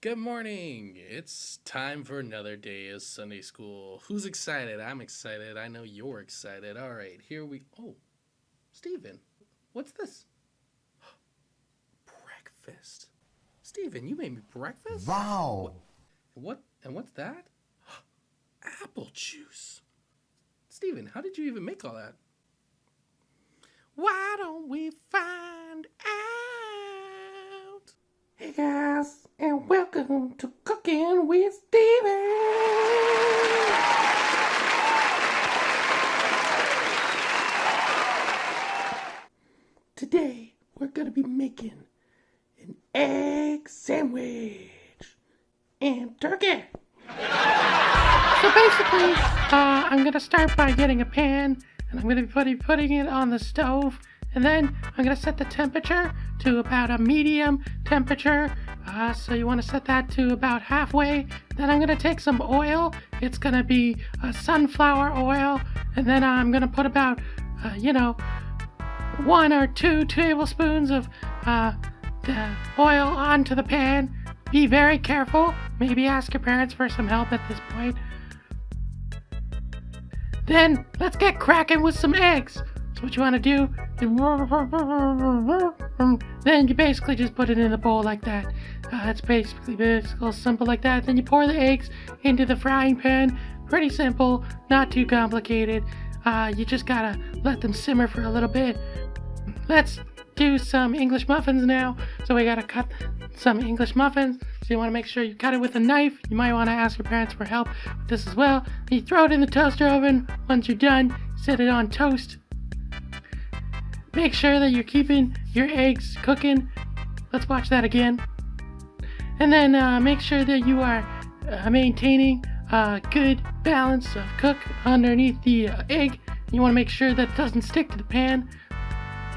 Good morning. It's time for another day of Sunday school. Who's excited? I'm excited. I know you're excited. All right, here we. Oh, Stephen, what's this? Breakfast. Stephen, you made me breakfast? What? Wow! And what's that? Apple juice. Stephen, how did you even make all that? Why don't we find out? Hey guys, and welcome to Cooking with Steven. Today we're gonna be making an egg sandwich and turkey. So basically, I'm gonna start by getting a pan, and I'm gonna be putting it on the stove, and then I'm gonna set the temperature to about a medium temperature. So you want to set that to about halfway. Then I'm gonna take some oil. It's gonna be sunflower oil, and then I'm gonna put about, 1 or 2 tablespoons of the oil onto the pan. Be very careful. Maybe ask your parents for some help at this point. Then let's get cracking with some eggs. So what you want to do, then you basically just put it in a bowl like that. It's basically simple like that. Then you pour the eggs into the frying pan. Pretty simple, not too complicated. You just gotta let them simmer for a little bit. Let's do some English muffins now. So we gotta cut some English muffins. So you want to make sure you cut it with a knife. You might want to ask your parents for help with this as well. And you throw it in the toaster oven. Once you're done, set it on toast. Make sure that you're keeping your eggs cooking. Let's watch that again. And then make sure that you are maintaining a good balance of cook underneath the egg. You want to make sure that it doesn't stick to the pan.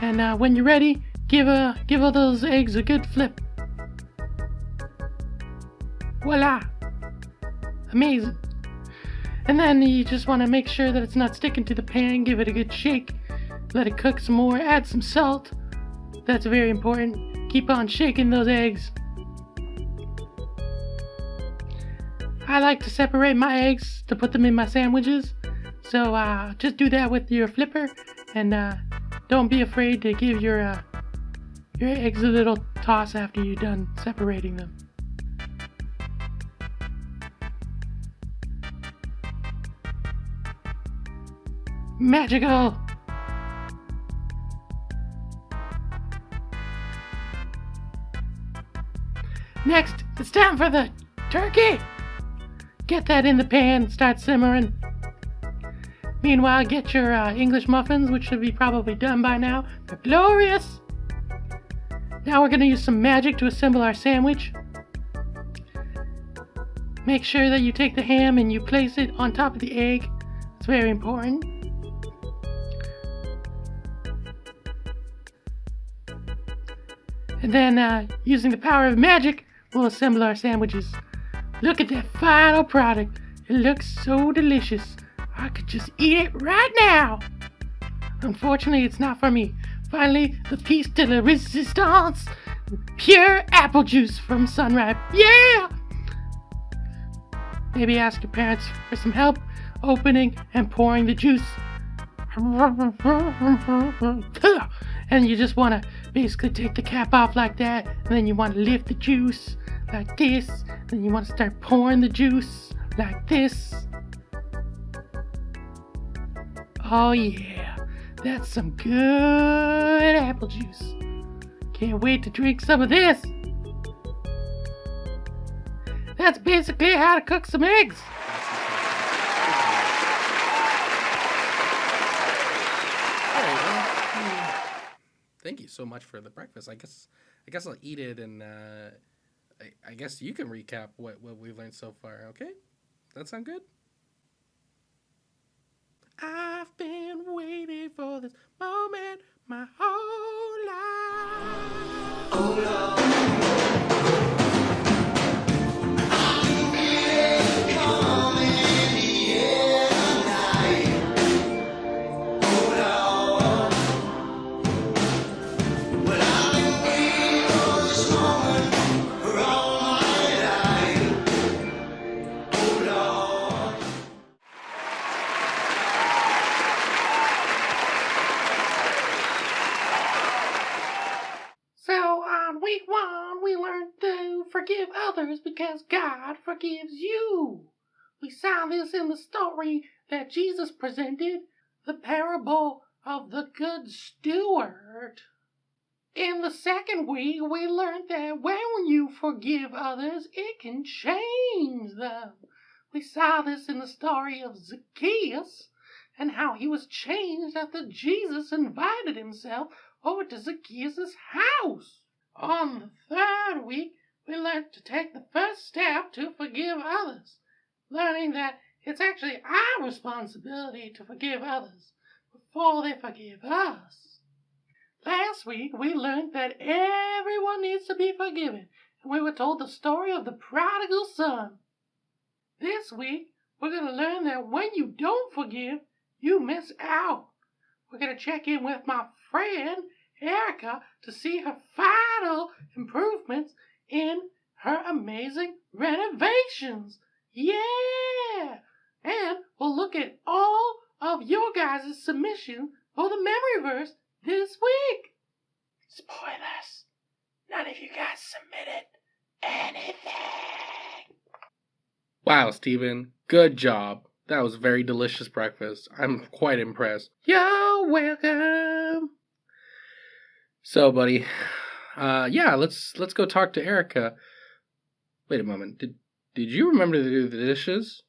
And when you're ready, give all those eggs a good flip. Voila! Amazing. And then you just want to make sure that it's not sticking to the pan. Give it a good shake. Let it cook some more. Add some salt. That's very important. Keep on shaking those eggs. I like to separate my eggs to put them in my sandwiches. So just do that with your flipper. And don't be afraid to give your eggs a little toss after you're done separating them. Magical! Next, it's time for the turkey! Get that in the pan, start simmering. Meanwhile, get your English muffins, which should be probably done by now. They're glorious! Now we're gonna use some magic to assemble our sandwich. Make sure that you take the ham and you place it on top of the egg. It's very important. And then, using the power of magic, we'll assemble our sandwiches. Look at that final product. It looks so delicious. I could just eat it right now. Unfortunately, it's not for me. Finally, the piece de la resistance. Pure apple juice from Sunripe. Yeah! Maybe ask your parents for some help opening and pouring the juice. And you just want to basically take the cap off like that, and then you want to lift the juice like this, then you want to start pouring the juice like this. Oh yeah, that's some good apple juice. Can't wait to drink some of this. That's basically how to cook some eggs. Thank you so much for the breakfast. I guess I'll eat it, and I guess you can recap what we've learned so far. Okay, that sound good? I've been waiting for this moment my whole life. Oh Lord. we learned to forgive others because God forgives you. We saw this in the story that Jesus presented, the parable of the Good Steward. In the second week, we learned that when you forgive others, it can change them. We saw this in the story of Zacchaeus and how he was changed after Jesus invited himself over to Zacchaeus' house. On the third week, we learned to take the first step to forgive others, learning that it's actually our responsibility to forgive others before they forgive us. Last week, we learned that everyone needs to be forgiven, and we were told the story of the prodigal son. This week, we're going to learn that when you don't forgive, you miss out. We're going to check in with my friend, Erica, to see her final improvements in her amazing renovations. Yeah! And we'll look at all of your guys' submissions for the memory verse this week. Spoilers. None of you guys submitted anything. Wow, Steven. Good job. That was a very delicious breakfast. I'm quite impressed. You're welcome. So, buddy, let's go talk to Erica. Wait a moment. Did you remember to do the dishes?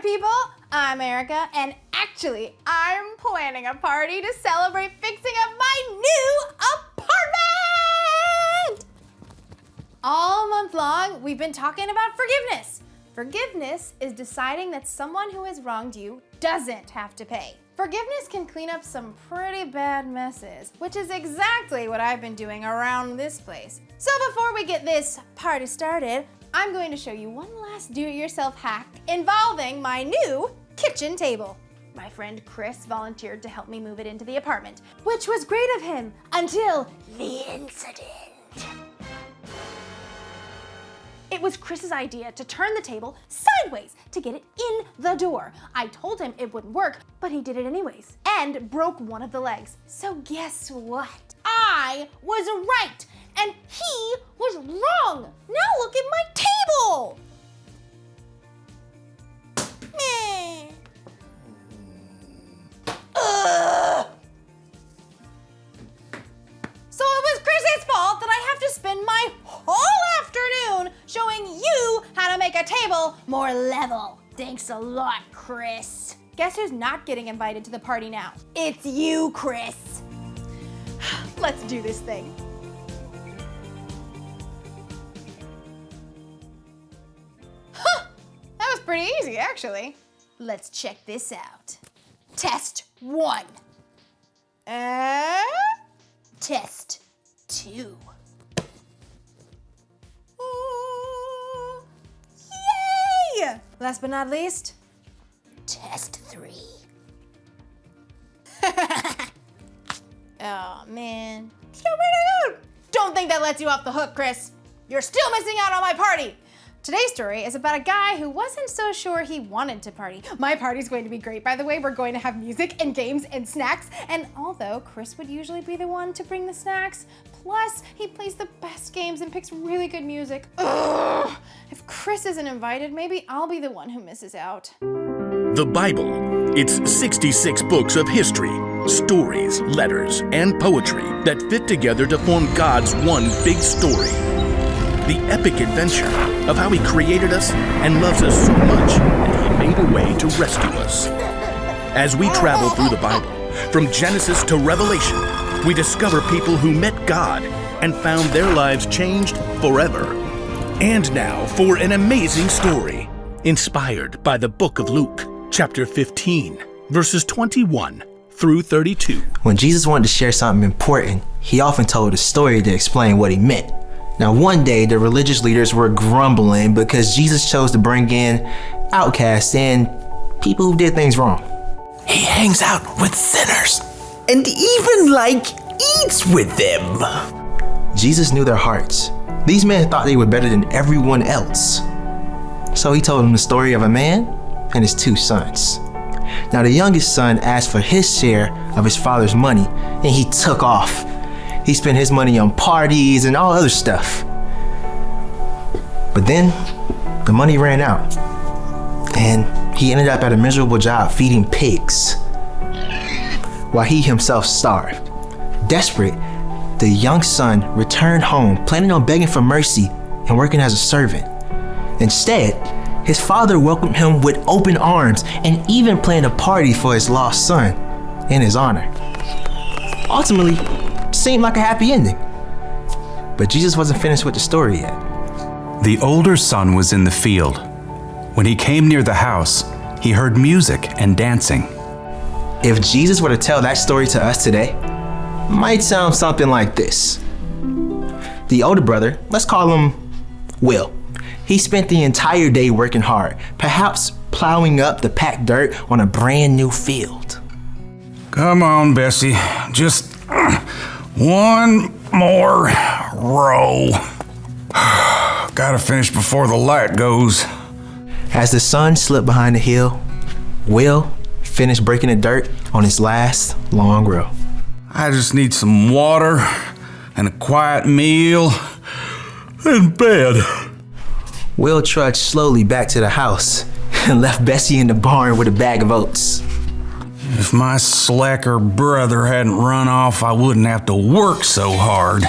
People, I'm Erica, and actually, I'm planning a party to celebrate fixing up my new apartment! All month long, we've been talking about forgiveness. Forgiveness is deciding that someone who has wronged you doesn't have to pay. Forgiveness can clean up some pretty bad messes, which is exactly what I've been doing around this place. So before we get this party started, I'm going to show you one last do-it-yourself hack involving my new kitchen table. My friend Chris volunteered to help me move it into the apartment, which was great of him until the incident. It was Chris's idea to turn the table sideways to get it in the door. I told him it wouldn't work, but he did it anyways and broke one of the legs. So guess what? I was right and he was wrong. Now look at my table. Meh. Ugh. So it was Chris's fault that I have to spend my whole afternoon showing you how to make a table more level. Thanks a lot, Chris. Guess who's not getting invited to the party now? It's you, Chris. Let's do this thing. Huh, that was pretty easy, actually. Let's check this out. Test 1. Test 2. Yay! Last but not least, test 3. Oh man, so pretty good. Don't think that lets you off the hook, Chris. You're still missing out on my party. Today's story is about a guy who wasn't so sure he wanted to party. My party's going to be great, by the way. We're going to have music and games and snacks. And although Chris would usually be the one to bring the snacks, plus he plays the best games and picks really good music. Ugh! If Chris isn't invited, maybe I'll be the one who misses out. The Bible. It's 66 books of history, stories, letters, and poetry that fit together to form God's one big story. The epic adventure of how He created us and loves us so much that He made a way to rescue us. As we travel through the Bible, from Genesis to Revelation, we discover people who met God and found their lives changed forever. And now for an amazing story, inspired by the book of Luke, chapter 15, verses 21 through 32. When Jesus wanted to share something important, He often told a story to explain what He meant. Now one day, the religious leaders were grumbling because Jesus chose to bring in outcasts and people who did things wrong. He hangs out with sinners and even, eats with them. Jesus knew their hearts. These men thought they were better than everyone else. So he told them the story of a man and his 2 sons. Now the youngest son asked for his share of his father's money, and he took off. He spent his money on parties and all other stuff. But then the money ran out, and he ended up at a miserable job feeding pigs, while he himself starved. Desperate, the young son returned home, planning on begging for mercy and working as a servant. Instead, his father welcomed him with open arms and even planned a party for his lost son in his honor. Ultimately, seemed like a happy ending. But Jesus wasn't finished with the story yet. The older son was in the field. When he came near the house, he heard music and dancing. If Jesus were to tell that story to us today, it might sound something like this. The older brother, let's call him Will. He spent the entire day working hard, perhaps plowing up the packed dirt on a brand new field. Come on, Bessie. Just one more row. Gotta finish before the light goes. As the sun slipped behind the hill, Will finished breaking the dirt on his last long row. I just need some water and a quiet meal and bed. Will trudged slowly back to the house and left Bessie in the barn with a bag of oats. If my slacker brother hadn't run off, I wouldn't have to work so hard.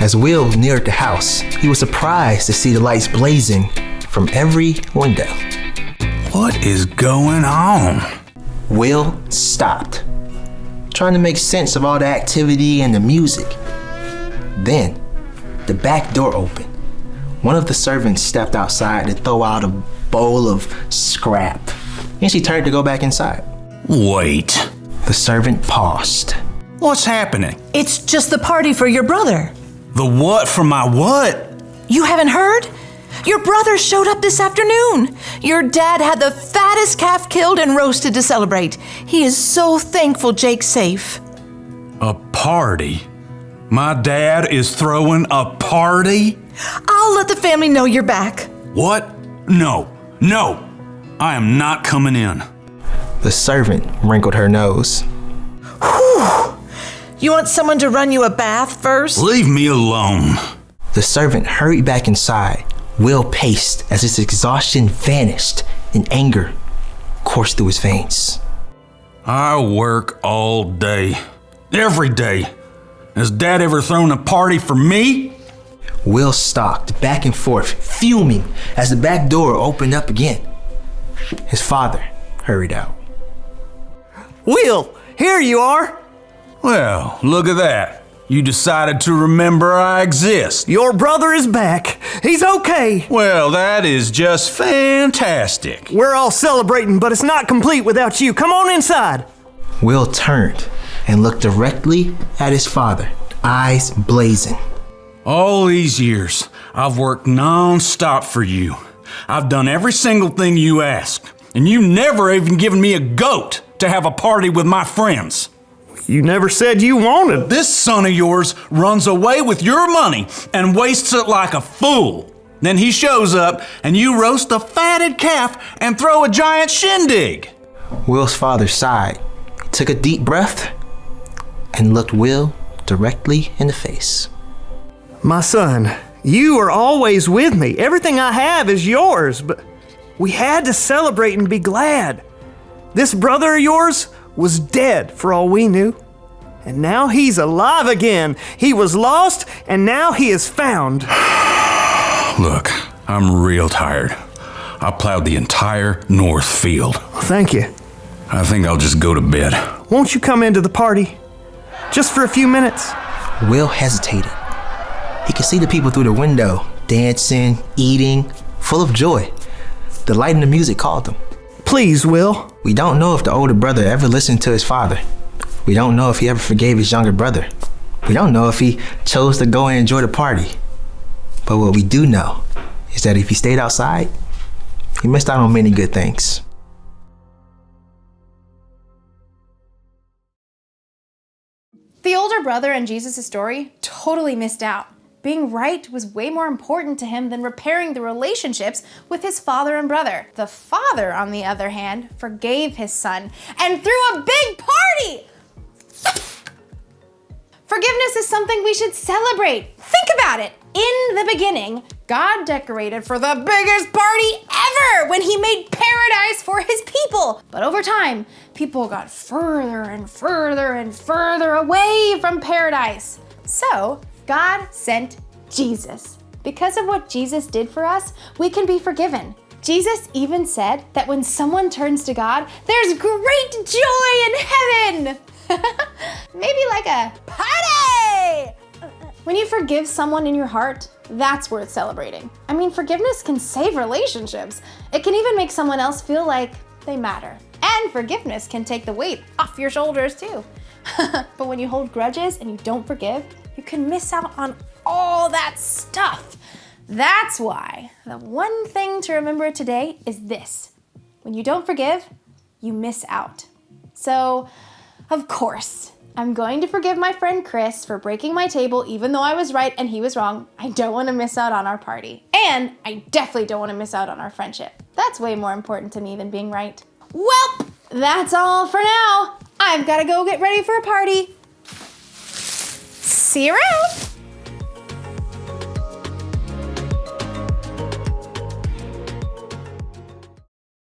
As Will neared the house, he was surprised to see the lights blazing from every window. What is going on? Will stopped, trying to make sense of all the activity and the music. Then, the back door opened. One of the servants stepped outside to throw out a bowl of scrap, and she turned to go back inside. Wait. The servant paused. What's happening? It's just the party for your brother. The what for my what? You haven't heard? Your brother showed up this afternoon. Your dad had the fattest calf killed and roasted to celebrate. He is so thankful Jake's safe. A party? My dad is throwing a party? I'll let the family know you're back. What? No. I am not coming in. The servant wrinkled her nose. Whew. You want someone to run you a bath first? Leave me alone. The servant hurried back inside. Will paced as his exhaustion vanished and anger coursed through his veins. I work all day. Every day. Has Dad ever thrown a party for me? Will stalked back and forth, fuming as the back door opened up again. His father hurried out. Will, here you are. Well, look at that. You decided to remember I exist. Your brother is back. He's okay. Well, that is just fantastic. We're all celebrating, but it's not complete without you. Come on inside. Will turned and looked directly at his father, eyes blazing. All these years, I've worked non-stop for you. I've done every single thing you asked, and you never even given me a goat to have a party with my friends. You never said you wanted. This son of yours runs away with your money and wastes it like a fool. Then he shows up and you roast a fatted calf and throw a giant shindig. Will's father sighed, took a deep breath, and looked Will directly in the face. My son, you are always with me. Everything I have is yours, but we had to celebrate and be glad. This brother of yours was dead for all we knew. And now he's alive again. He was lost and now he is found. Look, I'm real tired. I plowed the entire north field. Thank you. I think I'll just go to bed. Won't you come into the party? Just for a few minutes. Will hesitated. He could see the people through the window, dancing, eating, full of joy. The light and the music called them. Please, Will. We don't know if the older brother ever listened to his father. We don't know if he ever forgave his younger brother. We don't know if he chose to go and enjoy the party. But what we do know is that if he stayed outside, he missed out on many good things. The older brother in Jesus' story totally missed out. Being right was way more important to him than repairing the relationships with his father and brother. The father, on the other hand, forgave his son and threw a big party! Forgiveness is something we should celebrate. Think about it. In the beginning, God decorated for the biggest party ever when he made paradise for his people. But over time, people got further and further and further away from paradise. So, God sent Jesus. Because of what Jesus did for us, we can be forgiven. Jesus even said that when someone turns to God, there's great joy in heaven. Maybe like a party! When you forgive someone in your heart, that's worth celebrating. I mean, forgiveness can save relationships. It can even make someone else feel like they matter. And forgiveness can take the weight off your shoulders too. But when you hold grudges and you don't forgive, you can miss out on all that stuff. That's why the one thing to remember today is this. When you don't forgive, you miss out. So, of course, I'm going to forgive my friend Chris for breaking my table even though I was right and he was wrong. I don't want to miss out on our party. And I definitely don't want to miss out on our friendship. That's way more important to me than being right. Well, that's all for now. I've got to go get ready for a party. See you around.